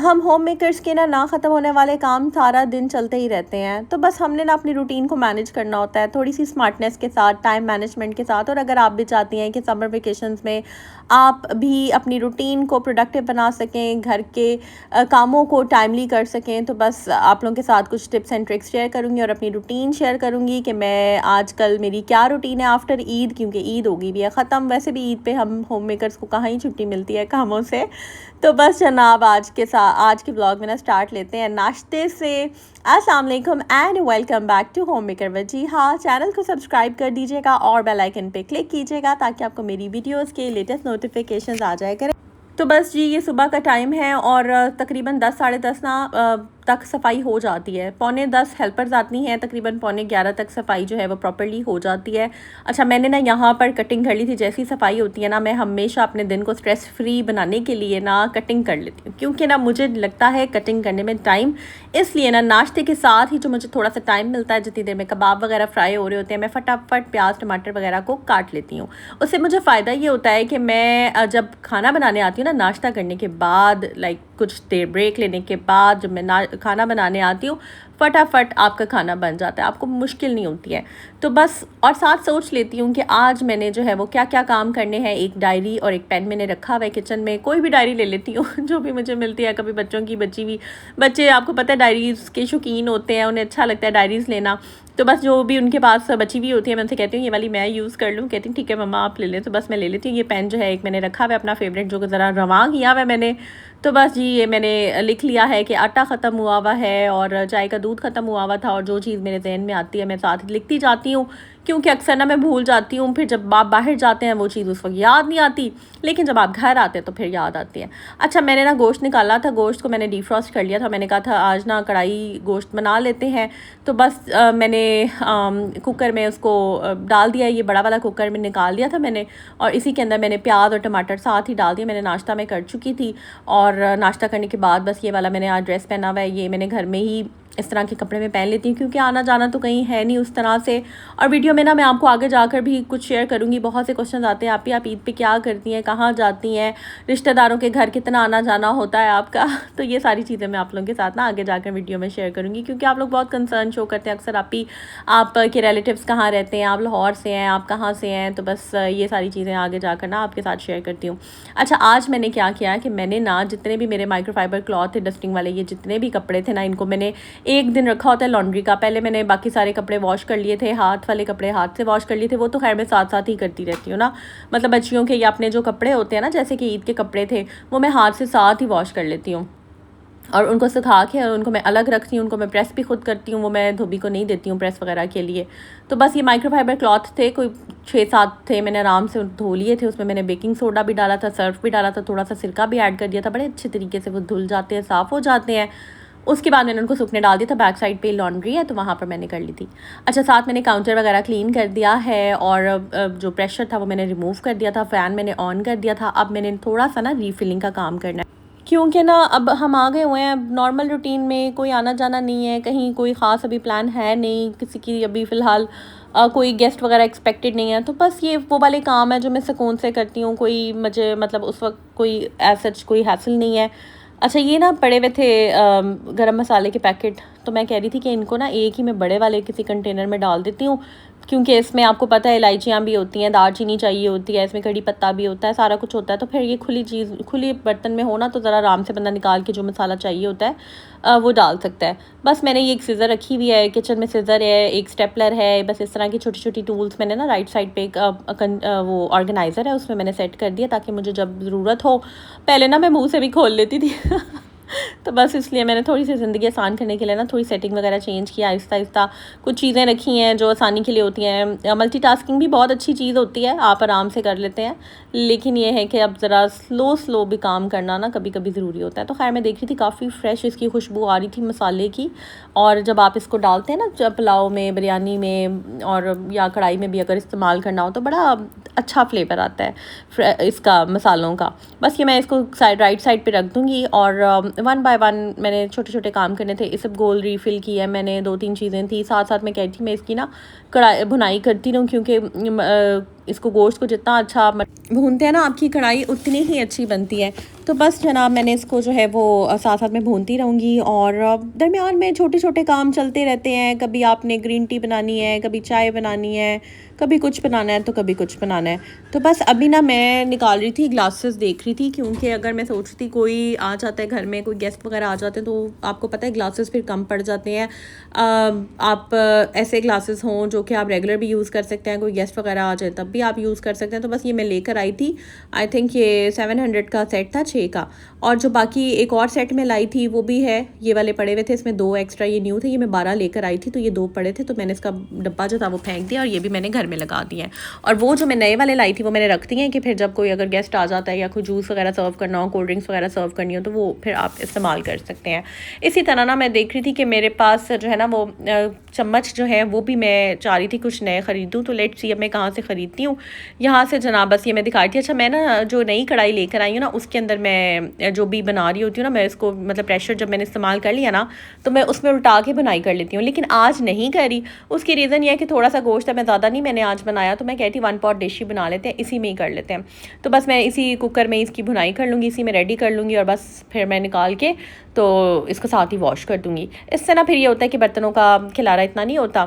हम home makers के ना ख़त्म होने वाले काम सारा दिन चलते ही रहते हैं। तो बस हमने ना अपनी रूटीन को मैनेज करना होता है थोड़ी सी स्मार्टनेस के साथ, टाइम मैनेजमेंट के साथ। और अगर आप भी चाहती हैं कि समर वेकेशंस में आप भी अपनी रूटीन को प्रोडक्टिव बना सकें, घर के कामों को टाइमली कर सकें, तो बस आप लोगों के साथ कुछ टिप्स एंड ट्रिक्स शेयर करूँगी और अपनी रूटीन शेयर करूँगी कि मैं आजकल मेरी क्या रूटीन है आफ्टर ईद, क्योंकि ईद होगी भी है ख़त्म। वैसे भी ईद पे हम होम मेकर्स को कहाँ ही छुट्टी मिलती है कामों से। तो बस जनाब आज के ब्लॉग में ना स्टार्ट लेते हैं नाश्ते से। अस्सलाम वालेकुम and welcome back to home maker with. जी हाँ, चैनल को सब्सक्राइब कर दीजिएगा और बेल आइकन पे क्लिक कीजिएगा ताकि आपको मेरी वीडियोस के लेटेस्ट नोटिफिकेशंस आ जाए करें। तो बस जी, ये सुबह का टाइम है और तकरीबन 10 साढ़े 10 तक सफाई हो जाती है। पौने 10 हेल्पर्स आती हैं, तकरीबन पौने 11 तक सफाई जो है वो प्रॉपर्ली हो जाती है। अच्छा, मैंने ना यहाँ पर कटिंग कर ली थी। जैसी सफाई होती है ना, मैं हमेशा अपने दिन को स्ट्रेस फ्री बनाने के लिए ना कटिंग कर लेती हूँ, क्योंकि ना मुझे लगता है कटिंग करने में टाइम, इसलिए ना नाश्ते के साथ ही जो मुझे थोड़ा सा टाइम मिलता है, जितनी देर में कबाब वगैरह फ्राई हो रहे होते हैं, मैं फटाफट प्याज टमाटर वगैरह को काट लेती हूँ। उससे मुझे फ़ायदा ये होता है कि मैं जब खाना बनाने आती हूँ ना, नाश्ता करने के बाद, लाइक कुछ देर ब्रेक लेने के बाद जब मैं खाना बनाने आती हूँ, फटाफट आपका खाना बन जाता है, आपको मुश्किल नहीं होती है। तो बस, और साथ सोच लेती हूँ कि आज मैंने जो है वो क्या क्या काम करने हैं। एक डायरी और एक पेन मैंने रखा हुआ है किचन में, कोई भी डायरी ले लेती हूँ जो भी मुझे मिलती है। कभी बच्चों की बची हुई, बच्चे आपको पता है डायरीज़ के शौकीन होते हैं, उन्हें अच्छा लगता है डायरीज़ लेना। तो बस जो भी उनके पास बची हुई होती है, मैं उनसे कहती हूँ ये वाली मैं यूज़ कर लूँ। कहती हूँ ठीक है मम्मा आप ले लें। तो बस मैं ले लेती हूँ। ये पेन जो है एक मैंने रखा हुआ है अपना फेवरेट, जो कि ज़रा रवां किया हुआ है मैंने। तो बस जी, ये मैंने लिख लिया है कि आटा ख़त्म हुआ हुआ है और चाय का दूध ख़त्म हुआ हुआ था, और जो चीज़ मेरे जहन में आती है मैं साथ लिखती जाती हूँ, क्योंकि अक्सर ना मैं भूल जाती हूँ। फिर जब आप बाहर जाते हैं वो चीज़ उस वक्त याद नहीं आती, लेकिन जब आप घर आते हैं तो फिर याद आती है। अच्छा, मैंने ना गोश्त निकाला था, गोश्त को मैंने डीफ्रॉस्ट कर लिया था। मैंने कहा था आज ना कढ़ाई गोश्त बना लेते हैं। तो बस मैंने कुकर में उसको डाल दिया। ये बड़ा वाला कुकर में निकाल दिया था मैंने, और इसी के अंदर मैंने प्याज और टमाटर साथ ही डाल दिया। मैंने नाश्ता में कर चुकी थी, और नाश्ता करने के बाद बस ये वाला मैंने आज ड्रेस पहना हुआ है, ये मैंने घर में ही इस तरह के कपड़े में पहन लेती हूँ, क्योंकि आना जाना तो कहीं है नहीं उस तरह से। और वीडियो में ना मैं आपको आगे जाकर भी कुछ शेयर करूँगी। बहुत से क्वेश्चन आते हैं, आप ईद पे क्या करती हैं, कहाँ जाती हैं, रिश्तेदारों के घर कितना आना जाना होता है आपका। तो ये सारी चीज़ें मैं आप लोगों के साथ ना आगे जाकर वीडियो में शेयर करूँगी, क्योंकि आप लोग बहुत कंसर्न शो करते हैं अक्सर। आप के रिलेटिव्स कहाँ रहते हैं, आप लाहौर से हैं, आप कहाँ से हैं। तो बस ये सारी चीज़ें आगे जाकर ना आपके साथ शेयर करती हूँ। अच्छा, आज मैंने क्या किया कि मैंने ना जितने भी मेरे माइक्रोफाइबर क्लॉथ थे डस्टिंग वाले, ये जितने भी कपड़े थे ना, इनको मैंने एक दिन रखा होता है लॉन्ड्री का। पहले मैंने बाकी सारे कपड़े वॉश कर लिए थे, हाथ वाले कपड़े हाथ से वॉश कर लिए थे। वो तो खैर मैं साथ साथ ही करती रहती हूँ ना, मतलब बच्चियों के या अपने जो कपड़े होते हैं ना, जैसे कि ईद के कपड़े थे, वो मैं हाथ से साथ ही वॉश कर लेती हूँ और उनको सुखा के और उनको मैं अलग रखती हूँ। उनको मैं प्रेस भी खुद करती हूँ, वो मैं धोबी को नहीं देती हूँ प्रेस वगैरह के लिए। तो बस ये माइक्रोफाइबर क्लॉथ थे, कोई 6-7 थे, मैंने आराम से धो लिए थे। उसमें मैंने बेकिंग सोडा भी डाला था, सर्फ भी डाला था, थोड़ा सा सिरका भी ऐड कर दिया था। बड़े अच्छे तरीके से वो धुल जाते हैं, साफ़ हो जाते हैं। उसके बाद मैंने उनको सूखने डाल दिया था। बैक साइड पे लॉन्ड्री है तो वहाँ पर मैंने कर ली थी। अच्छा, साथ मैंने काउंटर वगैरह क्लीन कर दिया है, और जो प्रेशर था वो मैंने रिमूव कर दिया था, फ़ैन मैंने ऑन कर दिया था। अब मैंने थोड़ा सा ना रीफिलिंग का काम करना है, क्योंकि ना अब हम आ गए हुए हैं नॉर्मल रूटीन में, कोई आना जाना नहीं है कहीं, कोई ख़ास अभी प्लान है नहीं किसी की अभी फ़िलहाल, कोई गेस्ट वगैरह एक्सपेक्टेड नहीं है। तो बस ये वो वाले काम है जो मैं सुकून से करती हूँ, कोई मुझे मतलब उस वक्त कोई सच कोई हासिल नहीं है। अच्छा, ये ना पड़े हुए थे गरम मसाले के पैकेट, तो मैं कह रही थी कि इनको ना एक ही मैं बड़े वाले किसी कंटेनर में डाल देती हूँ, क्योंकि इसमें आपको पता है इलायचियाँ भी होती हैं, दालचीनी चाहिए होती है, इसमें कड़ी पत्ता भी होता है, सारा कुछ होता है। तो फिर ये खुली चीज़ खुली बर्तन में हो ना, तो ज़रा आराम से बंदा निकाल के जो मसाला चाहिए होता है वो डाल सकता है। बस मैंने ये एक सीज़र रखी हुई है किचन में, सीज़र है, एक स्टेपलर है, बस इस तरह की छोटी छोटी टूल्स मैंने ना राइट साइड पे एक वो ऑर्गेनाइज़र है उसमें मैंने सेट कर दिया, ताकि मुझे जब ज़रूरत हो, पहले ना मैं मुँह से भी खोल लेती थी तो बस इसलिए मैंने थोड़ी सी ज़िंदगी आसान करने के लिए ना थोड़ी सेटिंग वगैरह चेंज किया आहिस्ता आहिस्ता। कुछ चीज़ें रखी हैं जो आसानी के लिए होती हैं। मल्टीटास्किंग भी बहुत अच्छी चीज़ होती है, आप आराम से कर लेते हैं, लेकिन ये है कि अब ज़रा स्लो भी काम करना ना कभी कभी ज़रूरी होता है। तो खैर मैं देख रही थी काफ़ी फ्रेश इसकी खुशबू आ रही थी मसाले की, और जब आप इसको डालते हैं ना पुलाव में, बिरयानी में, और या कढ़ाई में भी अगर इस्तेमाल करना हो, तो बड़ा अच्छा फ्लेवर आता है इसका, मसालों का। बस ये मैं इसको राइट साइड पे रख दूँगी, और 1 बाय 1 मैंने छोटे छोटे काम करने थे। इस सब गोल रीफ़िल की है मैंने, 2-3 चीज़ें थी। साथ साथ मैं कह रही थी मैं इसकी ना कढ़ाई भुनाई करती रहूँ, क्योंकि इसको गोश्त को जितना अच्छा भूनते हैं ना आपकी कढ़ाई, उतनी ही अच्छी बनती है। तो बस जनाब मैंने इसको जो है वो साथ साथ में भूनती रहूँगी, और दरमियान में छोटे छोटे काम चलते रहते हैं। कभी आपने ग्रीन टी बनानी है, कभी चाय बनानी है, कभी कुछ बनाना है तो कभी कुछ बनाना है। तो बस अभी ना मैं निकाल रही थी, ग्लासेस देख रही थी, क्योंकि अगर मैं सोच रही थी कोई आ जाता है घर में, कोई गेस्ट वगैरह आ जाते हैं तो आपको पता है ग्लासेस फिर कम पड़ जाते हैं। आप ऐसे ग्लासेस हों जो कि आप रेगुलर भी यूज़ कर सकते हैं, कोई गेस्ट वगैरह आ जाए तब भी आप यूज़ कर सकते हैं। तो बस ये मैं लेकर आई थी। आई थिंक ये 700 का सेट था, 6 का। और जो बाकी एक और सेट में लाई थी वो भी है, ये वाले पड़े हुए थे, इसमें 2 एक्स्ट्रा ये न्यू थे, ये मैं 12 लेकर आई थी, तो ये 2 पड़े थे, तो मैंने इसका डब्बा जो था वो फेंक दिया और ये भी मैंने घर में लगा दिया है। और वो जो मैं नए वाले लाई थी वो मैंने रख दिए हैं कि फिर जब कोई अगर गेस्ट आ जाता है या कोई जूस वगैरह सर्व करना हो, कोल्ड ड्रिंक्स वगैरह सर्व करनी हो, तो वो फिर आप इस्तेमाल कर सकते हैं। इसी तरह ना मैं देख रही थी कि मेरे पास जो है ना वो चम्मच जो है वो भी मैं चाह रही थी कुछ नए ख़रीदूँ, तो लेट्स सी अब मैं कहाँ से ख़रीदती हूँ। यहाँ से जनाब बस ये मैं दिखाई थी। अच्छा, मैं ना जो नई कढ़ाई लेकर आई हूँ ना, उसके अंदर मैं जो भी बना रही होती हूँ ना, मैं इसको मतलब प्रेशर जब मैंने इस्तेमाल कर लिया ना, तो मैं उसमें उल्टा के बुनाई कर लेती हूँ। लेकिन आज नहीं करी, उसकी रीज़न ये है कि थोड़ा सा गोश्त है, मैं ज़्यादा नहीं मैंने आज बनाया, तो मैं कहती 1 पॉट डिश ही बना लेते हैं, इसी में ही कर लेते हैं। तो बस मैं इसी कुकर में इसकी बुनाई कर लूँगी, इसी में रेडी कर लूँगी, और बस फिर मैं निकाल के तो इसको साथ ही वॉश कर दूँगी। इससे ना फिर ये होता है कि बर्तनों का खिलारा इतना नहीं होता।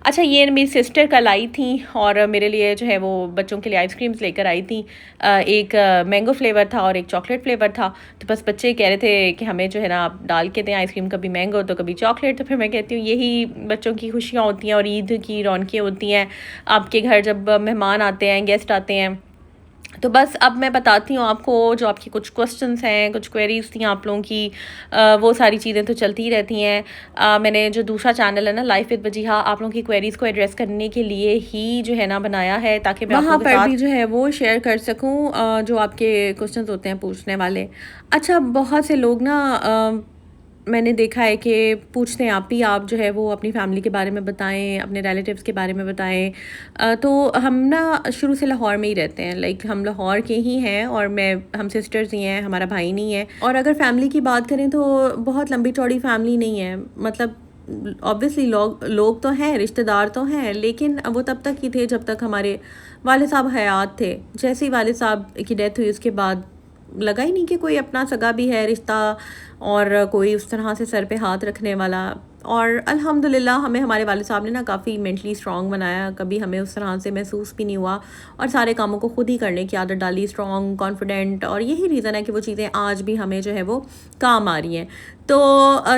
अच्छा, ये मेरी सिस्टर कल आई थी और मेरे लिए जो है वो बच्चों के लिए आइसक्रीम्स लेकर आई थी। एक मैंगो फ्लेवर था और एक चॉकलेट फ्लेवर था। तो बस बच्चे कह रहे थे कि हमें जो है ना आप डाल के दें आइसक्रीम, कभी मैंगो तो कभी चॉकलेट। तो फिर मैं कहती हूँ यही बच्चों की खुशियाँ होती हैं और ईद की रौनकें होती हैं। आपके घर जब मेहमान आते हैं, गेस्ट आते हैं, तो बस अब मैं बताती हूँ आपको जो आपकी कुछ क्वेश्चंस हैं, कुछ क्वेरीज थी आप लोगों की। वो सारी चीज़ें तो चलती ही रहती हैं। मैंने जो दूसरा चैनल है ना, लाइफ विद वजीहा, आप लोगों की क्वेरीज़ को एड्रेस करने के लिए ही जो है ना बनाया है, ताकि मैं वहाँ पर भी जो है वो शेयर कर सकूँ जो आपके क्वेश्चंस होते हैं पूछने वाले। अच्छा, बहुत से लोग ना मैंने देखा है कि पूछते हैं आप जो है वो अपनी फैमिली के बारे में बताएं, अपने रिलेटिव्स के बारे में बताएं। तो हम ना शुरू से लाहौर में ही रहते हैं, लाइक हम लाहौर के ही हैं, और हम सिस्टर्स ही हैं, हमारा भाई नहीं है। और अगर फैमिली की बात करें तो बहुत लंबी चौड़ी फैमिली नहीं है। मतलब ऑब्वियसली लोग तो हैं, रिश्तेदार तो हैं, लेकिन वो तब तक ही थे जब तक हमारे वाले साहब हयात थे। जैसे ही वाले साहब की डेथ हुई उसके बाद लगा ही नहीं कि कोई अपना सगा भी है रिश्ता, और कोई उस तरह से सर पे हाथ रखने वाला। और अल्हम्दुलिल्लाह हमें हमारे वालिद साहब ने ना काफ़ी मेंटली स्ट्रॉन्ग बनाया, कभी हमें उस तरह से महसूस भी नहीं हुआ, और सारे कामों को खुद ही करने की आदत डाली, स्ट्रॉन्ग, कॉन्फिडेंट। और यही रीज़न है कि वो चीज़ें आज भी हमें जो है वो काम आ रही हैं। तो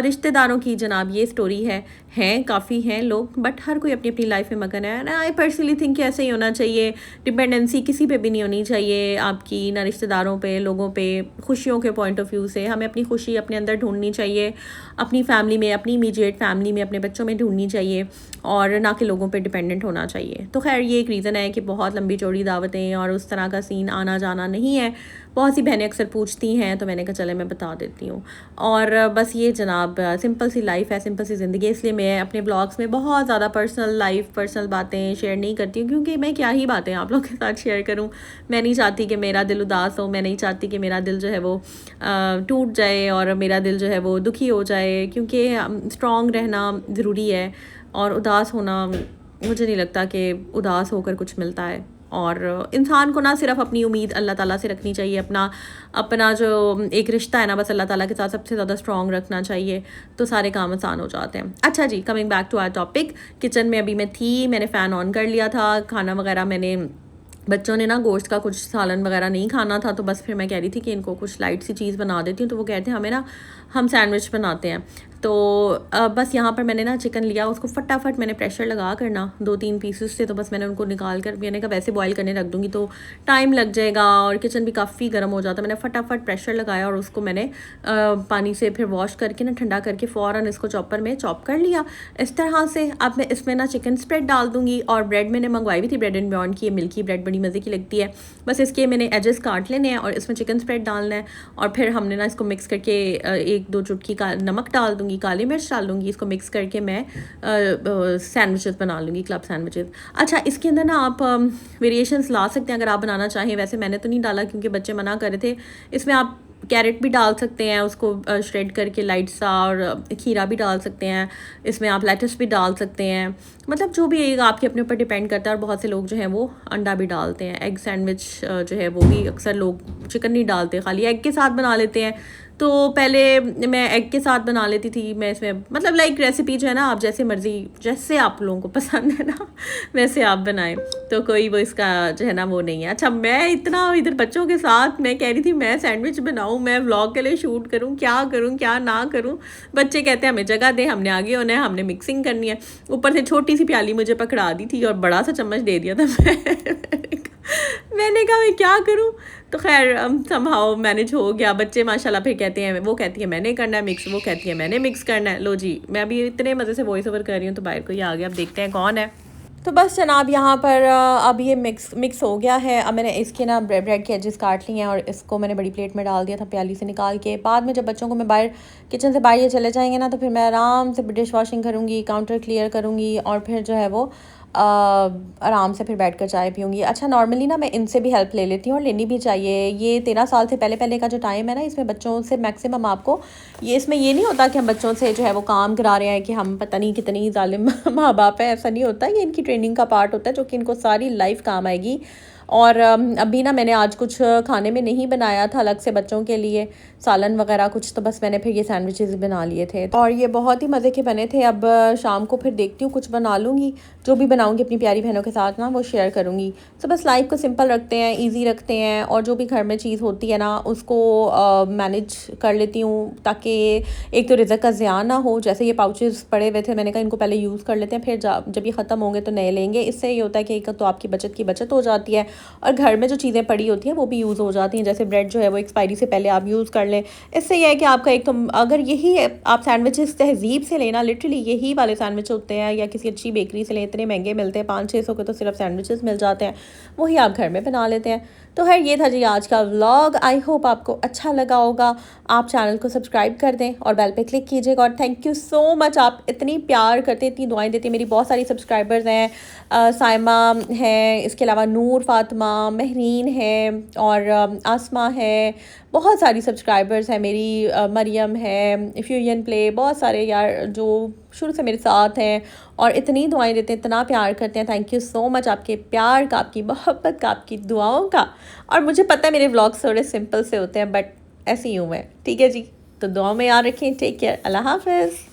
रिश्तेदारों की जनाब ये स्टोरी हैं काफ़ी हैं लोग, बट हर कोई अपनी अपनी लाइफ में मगन है। आई पर्सनली थिंक कि ऐसे ही होना चाहिए। डिपेंडेंसी किसी पे भी नहीं होनी चाहिए आपकी, ना रिश्तेदारों पे, लोगों पे। खुशियों के पॉइंट ऑफ व्यू से हमें अपनी खुशी अपने अंदर ढूंढनी चाहिए, अपनी फैमिली में, अपनी इमीडिएट फैमिली में, अपने बच्चों में ढूंढनी चाहिए, और ना कि लोगों पे डिपेंडेंट होना चाहिए। तो खैर ये एक रीज़न है कि बहुत लंबी चौड़ी दावतें और उस तरह का सीन आना जाना नहीं है। बहुत सी बहनें अक्सर पूछती हैं, तो मैंने कहा चले मैं बता देती हूँ। और बस ये जनाब सिंपल सी लाइफ है, सिंपल सी ज़िंदगी। इसलिए मैं अपने ब्लॉग्स में बहुत ज़्यादा पर्सनल बातें शेयर नहीं करती हूँ, क्योंकि मैं क्या ही बातें आप लोगों के साथ शेयर करूँ। मैं नहीं चाहती कि मेरा दिल उदास हो, मैं नहीं चाहती कि मेरा दिल जो है वो टूट जाए और मेरा दिल जो है वो दुखी हो जाए, क्योंकि स्ट्रॉन्ग रहना ज़रूरी है, और उदास होना मुझे नहीं लगता कि उदास होकर कुछ मिलता है। और इंसान को ना सिर्फ अपनी उम्मीद अल्लाह ताला से रखनी चाहिए, अपना जो एक रिश्ता है ना, बस अल्लाह ताला के साथ सबसे ज़्यादा स्ट्रॉन्ग रखना चाहिए, तो सारे काम आसान हो जाते हैं। अच्छा जी, coming back to our topic. Kitchen में अभी मैं थी, मैंने फ़ैन ऑन कर लिया था, खाना वगैरह मैंने, बच्चों ने ना गोश्त का कुछ सालन वगैरह नहीं खाना था, तो बस फिर मैं कह रही थी कि इनको कुछ लाइट सी चीज़ बना देती हूँ। तो वो कहते हैं हमें ना, हम सैंडविच बनाते हैं। तो बस यहाँ पर मैंने ना चिकन लिया, उसको फटाफट मैंने प्रेशर लगा कर ना 2-3 पीसेस थे, तो बस मैंने उनको निकाल कर, मैंने कहा वैसे बॉईल करने रख दूँगी तो टाइम लग जाएगा और किचन भी काफ़ी गर्म हो जाता। मैंने फटाफट प्रेशर लगाया और उसको मैंने पानी से फिर वॉश करके ना ठंडा करके फ़ौरन इसको चॉपर में चॉप कर लिया इस तरह से। अब मैं इसमें ना चिकन स्प्रेड डाल दूँगी, और ब्रेड मैंने मंगवाई भी थी ब्रेड एंड बियॉन्ड की, ये मिल्की ब्रेड बड़ी मज़े की लगती है। बस इसके मैंने एजेस काट लेने हैं और इसमें चिकन स्प्रेड डालना है, और फिर हमने ना इसको मिक्स करके 1-2 चुटकी का नमक डाल दूँगी, काली मिर्च डाल दूँगी। इसको मिक्स करके मैं सैंडविचेस बना लूँगी, क्लब सैंडविचेस। अच्छा, इसके अंदर ना आप वेरिएशंस ला सकते हैं अगर आप बनाना चाहें। वैसे मैंने तो नहीं डाला क्योंकि बच्चे मना कर रहे थे। इसमें आप कैरेट भी डाल सकते हैं उसको श्रेड करके लाइट सा, और खीरा भी डाल सकते हैं इसमें, आप लेटस भी डाल सकते हैं, मतलब जो भी एक आपके अपने ऊपर डिपेंड करता है। और बहुत से लोग जो हैं वो अंडा भी डालते हैं। एग सैंडविच जो है वो भी अक्सर लोग चिकन नहीं डालते, खाली एग के साथ बना लेते हैं। तो पहले मैं एग के साथ बना लेती थी। मैं इसमें मतलब लाइक रेसिपी जो है ना, आप जैसे मर्ज़ी, जैसे आप लोगों को पसंद है ना वैसे आप बनाएं, तो कोई वो इसका जो है ना वो नहीं है। अच्छा, मैं इतना इधर बच्चों के साथ मैं कह रही थी मैं सैंडविच बनाऊं, मैं व्लॉग के लिए शूट करूं क्या ना करूं। बच्चे कहते हैं हमें जगह दे, हमने आगे होना है, हमने मिक्सिंग करनी है। ऊपर से छोटी सी प्याली मुझे पकड़ा दी थी और बड़ा सा चम्मच दे दिया था मैंने कहा मैं क्या करूं। तो खैर समहाउ मैनेज हो गया। बच्चे माशाल्लाह फिर कहते हैं, वो कहती है मैंने करना है मिक्स, वो कहती है मैंने मिक्स करना है। लो जी, मैं अभी इतने मज़े से वॉइस ओवर कर रही हूँ तो बाहर कोई आ गया, अब देखते हैं कौन है। तो बस जनाब यहाँ पर अब ये मिक्स हो गया है। अब मैंने इसके ना ब्रेड के एजेस काट लिए हैं और इसको मैंने बड़ी प्लेट में डाल दिया था प्याली से निकाल के। बाद में जब बच्चों को मैं बाहर किचन से बाहर ये चले जाएंगे ना, तो फिर मैं आराम से डिश वॉशिंग करूँगी, काउंटर क्लियर करूँगी और फिर जो है वो आराम से फिर बैठ कर चाय पीऊँगी। अच्छा, नॉर्मली ना मैं इनसे भी हेल्प ले लेती हूँ और लेनी भी चाहिए। ये 13 साल से पहले का जो टाइम है ना, इसमें बच्चों से मैक्सिमम आपको इसमें ये नहीं होता कि हम बच्चों से जो है वो काम करा रहे हैं कि हम पता नहीं कितनी जालिम माँ बाप है, ऐसा नहीं होता। ये इनकी ट्रेनिंग का पार्ट होता है जो कि इनको सारी लाइफ काम आएगी। और अभी ना मैंने आज कुछ खाने में नहीं बनाया था अलग से बच्चों के लिए, सालन वगैरह कुछ, तो बस मैंने फिर ये सैंडविचेस बना लिए थे और ये बहुत ही मज़े के बने थे। अब शाम को फिर देखती हूँ कुछ बना लूँगी, जो भी बनाऊँगी अपनी प्यारी बहनों के साथ ना वो शेयर करूँगी। तो बस लाइफ को सिंपल रखते हैं, ईजी रखते हैं और जो भी घर में चीज़ होती है ना उसको मैनेज कर लेती हूँ, ताकि एक तो रिज़्क का ज़ियान ना हो। जैसे ये पाउचेस पड़े हुए थे, मैंने कहा इनको पहले यूज़ कर लेते हैं, फिर जब ये ख़त्म होंगे तो नए लेंगे। इससे ये होता है कि एक तो आपकी बचत की बचत हो जाती है और घर में जो चीज़ें पड़ी होती हैं वो भी यूज़ हो जाती हैं। जैसे ब्रेड जो है वो एक्सपायरी से पहले आप यूज़ कर लें। इससे यह है कि आपका एक तो अगर यही आप सैंडविचेस तहज़ीब से लेना, लिटरली यही वाले सैंडविच होते हैं, या किसी अच्छी बेकरी से लें, इतने महंगे मिलते हैं, 500-600 के तो सिर्फ सैंडविचेस मिल जाते हैं, वही आप घर में बना लेते हैं। तो खैर ये था जी आज का व्लॉग। आई होप आपको अच्छा लगा होगा। आप चैनल को सब्सक्राइब कर दें और बेल पे क्लिक कीजिएगा। और थैंक यू सो मच, आप इतनी प्यार करते, इतनी दुआएं देते। मेरी बहुत सारी सब्सक्राइबर्स हैं, साइमा है, इसके अलावा नूर, फातिमा, महरीन है और आसमा है, बहुत सारी सब्सक्राइबर्स हैं मेरी, मरियम है, फ्यूजन प्ले, बहुत सारे यार जो शुरू से मेरे साथ हैं और इतनी दुआएं देते हैं, इतना प्यार करते हैं। थैंक यू सो मच आपके प्यार का, आपकी मोहब्बत का, आपकी दुआओं का। और मुझे पता है मेरे व्लॉग्स थोड़े सिंपल से होते हैं, बट ऐसी हूँ मैं, ठीक है जी। तो दुआ में याद रखें। टेक केयर, अल्लाह हाफ़िज़।